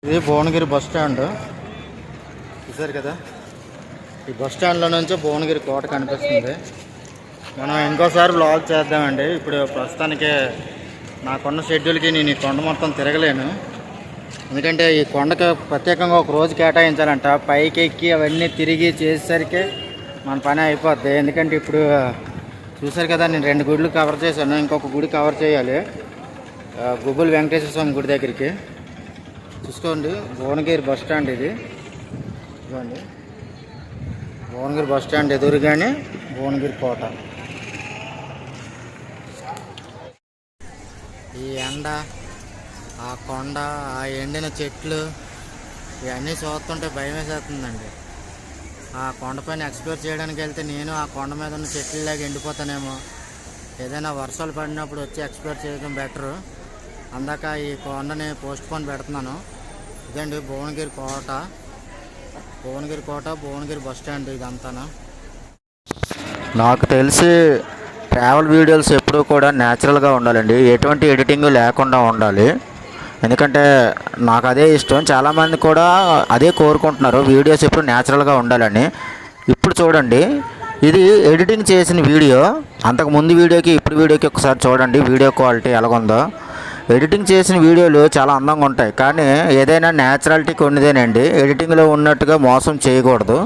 ఇది Bhuvanagiri bus stand చూసారు కదా. ఈ బస్ స్టాండ్లో నుంచి భువనగిరి కోట కనిపిస్తుంది. మనం ఇంకోసారి బ్లాగ్ చేద్దామండి. ఇప్పుడు ప్రస్తుతానికి నాకున్న షెడ్యూల్కి నేను ఈ కొండ మొత్తం తిరగలేను. ఎందుకంటే ఈ కొండకు ప్రత్యేకంగా ఒక రోజు కేటాయించాలంట. పైకి ఎక్కి అవన్నీ తిరిగి చేసేసరికి మన పని అయిపోద్ది. ఎందుకంటే ఇప్పుడు చూసారు కదా, నేను 2 గుడులు కవర్ చేశాను. ఇంకొక గుడి కవర్ చేయాలి, గుబ్బులు వెంకటేశ్వర స్వామి గుడి దగ్గరికి. చూసుకోండి, భువనగిరి బస్ స్టాండ్ ఇది. ఇవ్వండి, భువనగిరి బస్ స్టాండ్ ఎదురుగానే భువనగిరి కోట. ఈ ఎండ, ఆ కొండ, ఆ ఎండిన చెట్లు ఇవన్నీ చూస్తుంటే భయం వేసేస్తుందండి. ఆ కొండపైన ఎక్స్ప్లోర్ చేయడానికి వెళ్తే నేను ఆ కొండ మీద ఉన్న చెట్లలాగా ఎండిపోతానేమో. ఏదైనా వర్షాలు పడినప్పుడు వచ్చి ఎక్స్ప్లోర్ చేయడం బెటరు. అందాక ఈ కొండని పోస్ట్ పోన్ పెడుతున్నాను. ఇదండి భువనగిరి కోట, భువనగిరి కోట, భువనగిరి బస్ స్టాండ్ ఇదంతా. నాకు తెలిసి ట్రావెల్ వీడియోస్ ఎప్పుడూ కూడా న్యాచురల్గా ఉండాలండి, ఎటువంటి ఎడిటింగ్ లేకుండా ఉండాలి. ఎందుకంటే నాకు అదే ఇష్టం. చాలామంది కూడా అదే కోరుకుంటున్నారు, వీడియోస్ ఎప్పుడు న్యాచురల్గా ఉండాలని. ఇప్పుడు చూడండి, ఇది ఎడిటింగ్ చేసిన వీడియో. అంతకుముందు వీడియోకి ఇప్పుడు వీడియోకి ఒకసారి చూడండి వీడియో క్వాలిటీ ఎలాగుందో. ఎడిటింగ్ చేసిన వీడియోలు చాలా అందంగా ఉంటాయి, కానీ ఏదైనా న్యాచురాలిటీ కొన్నిదేనండి. ఎడిటింగ్లో ఉన్నట్టుగా మోసం చేయకూడదు.